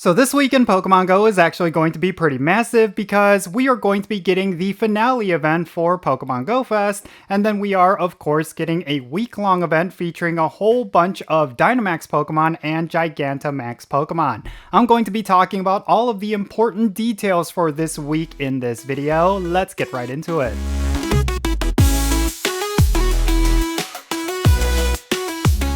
So this week in Pokemon Go is actually going to be pretty massive because we are going to be getting the finale event for Pokemon Go Fest, and then we are of course getting a week-long event featuring a whole bunch of Dynamax Pokemon and Gigantamax Pokemon. I'm going to be talking about all of the important details for this week in this video. Let's get right into it.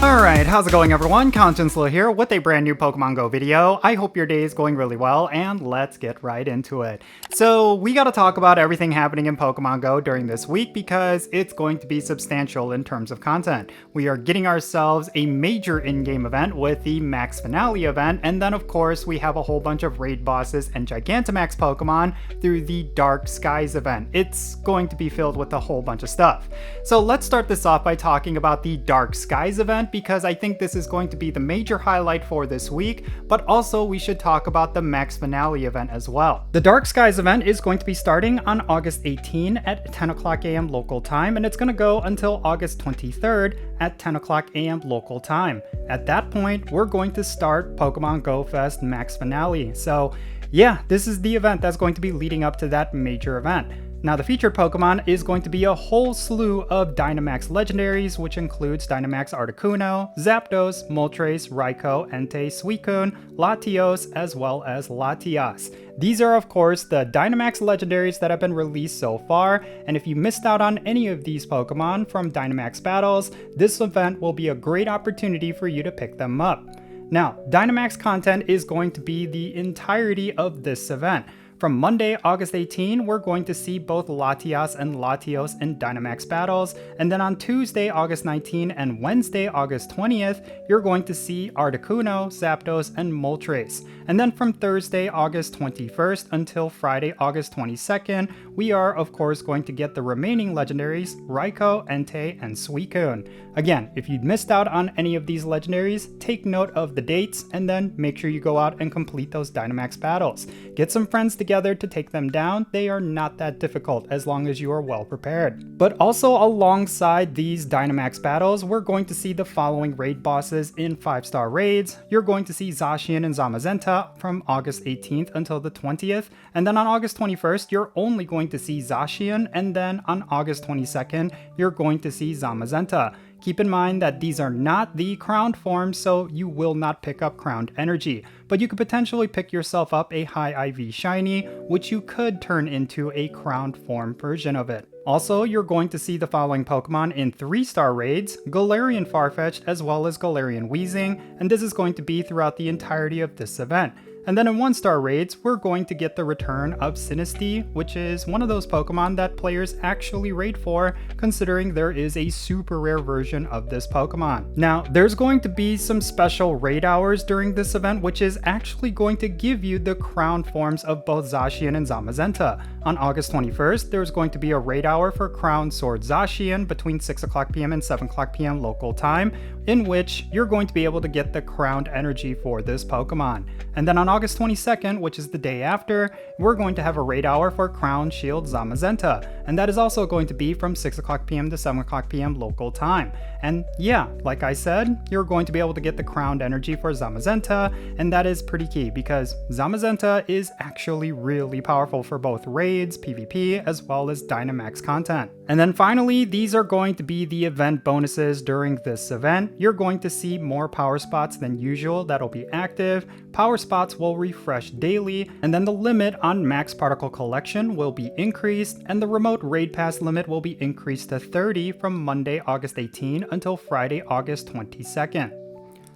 Alright, how's it going everyone? Jinsula here with a brand new Pokemon Go video. I hope your day is going really well, and let's get right into it. So we gotta talk about everything happening in Pokemon Go during this week because it's going to be substantial in terms of content. We are getting ourselves a major in-game event with the Max Finale event, and then of course we have a whole bunch of raid bosses and Gigantamax Pokemon through the Dark Skies event. It's going to be filled with a whole bunch of stuff. So let's start this off by talking about the Dark Skies event, because I think this is going to be the major highlight for this week, but also we should talk about the Max Finale event as well. The Dark Skies event is going to be starting on August 18 at 10 o'clock a.m. local time, and it's going to go until August 23rd at 10 o'clock a.m. local time. At that point, we're going to start Pokemon Go Fest Max Finale. So yeah, this is the event that's going to be leading up to that major event. Now the featured Pokemon is going to be a whole slew of Dynamax legendaries, which includes Dynamax Articuno, Zapdos, Moltres, Raikou, Entei, Suicune, Latios, as well as Latias. These are of course the Dynamax legendaries that have been released so far, and if you missed out on any of these Pokemon from Dynamax battles, this event will be a great opportunity for you to pick them up. Now, Dynamax content is going to be the entirety of this event. From Monday, August 18, we're going to see both Latias and Latios in Dynamax battles, and then on Tuesday, August 19 and Wednesday, August 20th, you're going to see Articuno, Zapdos, and Moltres. And then from Thursday, August 21st until Friday, August 22nd, we are of course going to get the remaining legendaries, Raikou, Entei, and Suicune. Again, if you missed out on any of these legendaries, take note of the dates and then make sure you go out and complete those Dynamax battles. Get some friends together to take them down. They are not that difficult as long as you are well prepared. But also alongside these Dynamax battles, we're going to see the following raid bosses in 5-star raids. You're going to see Zacian and Zamazenta from August 18th until the 20th, and then on August 21st, you're only going to see Zacian, and then on August 22nd, you're going to see Zamazenta. Keep in mind that these are not the crowned forms, so you will not pick up crowned energy, but you could potentially pick yourself up a high IV shiny, which you could turn into a crowned form version of it. Also, you're going to see the following Pokemon in 3-star raids, Galarian Farfetch'd as well as Galarian Weezing, and this is going to be throughout the entirety of this event. And then in 1-star raids, we're going to get the return of Sinistea, which is one of those Pokemon that players actually raid for, considering there is a super rare version of this Pokemon. Now, there's going to be some special raid hours during this event, which is actually going to give you the crowned forms of both Zacian and Zamazenta. On August 21st, there's going to be a raid hour for Crowned Sword Zacian between 6 o'clock p.m. and 7 o'clock p.m. local time, in which you're going to be able to get the crowned energy for this Pokemon. And then on August 22nd, which is the day after, we're going to have a raid hour for Crown Shield Zamazenta, and that is also going to be from 6 o'clock p.m. to 7 o'clock p.m. local time. And yeah, like I said, you're going to be able to get the crowned energy for Zamazenta, and that is pretty key because Zamazenta is actually really powerful for both raids, PvP, as well as Dynamax content. And then finally, these are going to be the event bonuses during this event. You're going to see more power spots than usual that'll be active. Power spots will refresh daily, and then the limit on max particle collection will be increased, and the remote raid pass limit will be increased to 30 from Monday, August 18 until Friday, August 22nd.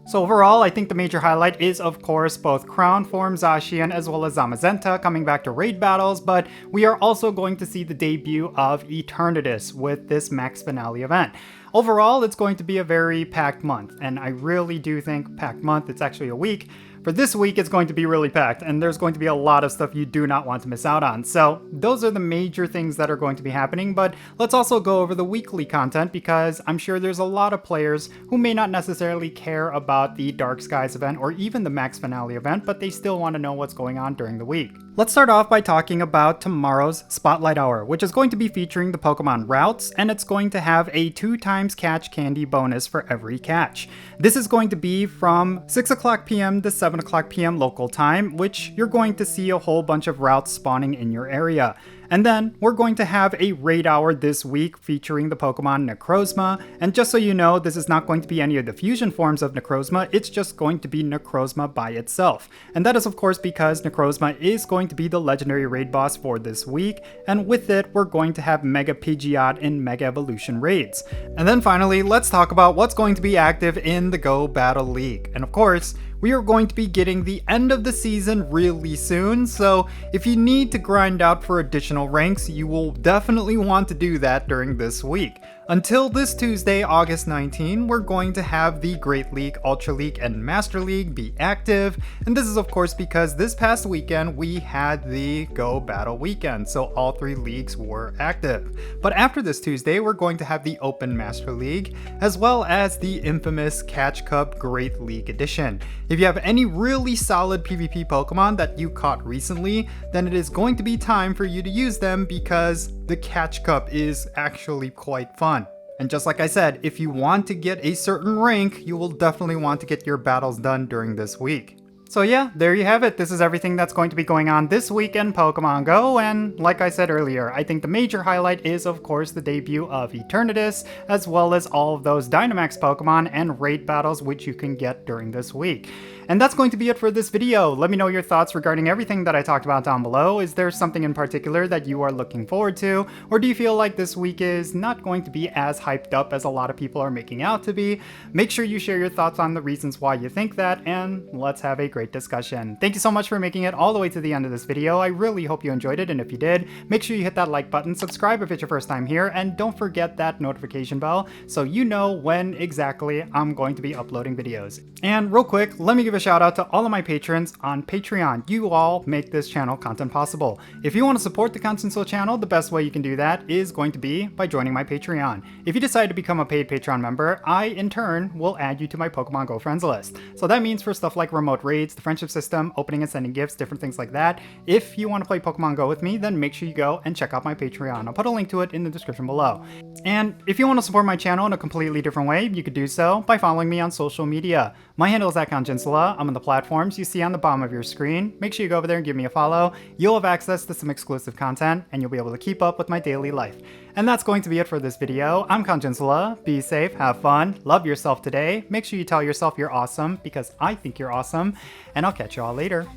So overall, I think the major highlight is of course both crown form Zacian as well as Zamazenta coming back to raid battles, but we are also going to see the debut of Eternatus with this Max Finale event. Overall, it's going to be a very packed month, and I really do think packed month, it's actually a week. For this week, it's going to be really packed, and there's going to be a lot of stuff you do not want to miss out on. So those are the major things that are going to be happening, but let's also go over the weekly content because I'm sure there's a lot of players who may not necessarily care about the Dark Skies event or even the Max Finale event, but they still want to know what's going on during the week. Let's start off by talking about tomorrow's Spotlight Hour, which is going to be featuring the Pokemon routes, and it's going to have a 2x catch candy bonus for every catch. This is going to be from 6 o'clock p.m. to 7 o'clock p.m. local time, which you're going to see a whole bunch of routes spawning in your area. And then we're going to have a raid hour this week featuring the Pokemon Necrozma. And just so you know, this is not going to be any of the fusion forms of Necrozma, it's just going to be Necrozma by itself. And that is of course because Necrozma is going to be the legendary raid boss for this week, and with it we're going to have Mega Pidgeot and Mega Evolution raids. And then finally, let's talk about what's going to be active in the Go Battle League. And of course, we are going to be getting the end of the season really soon, so if you need to grind out for additional ranks, you will definitely want to do that during this week. Until this Tuesday, August 19, we're going to have the Great League, Ultra League, and Master League be active, and this is of course because this past weekend we had the Go Battle Weekend, so all 3 leagues were active. But after this Tuesday, we're going to have the Open Master League, as well as the infamous Catch Cup Great League Edition. If you have any really solid PvP Pokemon that you caught recently, then it is going to be time for you to use them because the Catch Cup is actually quite fun. And just like I said, if you want to get a certain rank, you will definitely want to get your battles done during this week. So yeah, there you have it. This is everything that's going to be going on this week in Pokemon Go, and like I said earlier, I think the major highlight is of course the debut of Eternatus, as well as all of those Dynamax Pokemon and raid battles which you can get during this week. And that's going to be it for this video. Let me know your thoughts regarding everything that I talked about down below. Is there something in particular that you are looking forward to? Or do you feel like this week is not going to be as hyped up as a lot of people are making out to be? Make sure you share your thoughts on the reasons why you think that, and let's have a great discussion. Thank you so much for making it all the way to the end of this video. I really hope you enjoyed it, and if you did, make sure you hit that like button, subscribe if it's your first time here, and don't forget that notification bell so you know when exactly I'm going to be uploading videos. And real quick, let me give a shout out to all of my patrons on Patreon. You all make this channel content possible. If you want to support the Jinsula channel, the best way you can do that is going to be by joining my Patreon. If you decide to become a paid Patreon member, I in turn will add you to my Pokemon Go friends list. So that means for stuff like remote raids, the friendship system, opening and sending gifts, different things like that. If you want to play Pokemon Go with me, then make sure you go and check out my Patreon. I'll put a link to it in the description below. And if you want to support my channel in a completely different way, you could do so by following me on social media. My handle is @Jinsula. I'm on the platforms you see on the bottom of your screen. Make sure you go over there and give me a follow. You'll have access to some exclusive content, and you'll be able to keep up with my daily life. And that's going to be it for this video. I'm Jinsula. Be safe, have fun, love yourself today. Make sure you tell yourself you're awesome because I think you're awesome, and I'll catch you all later.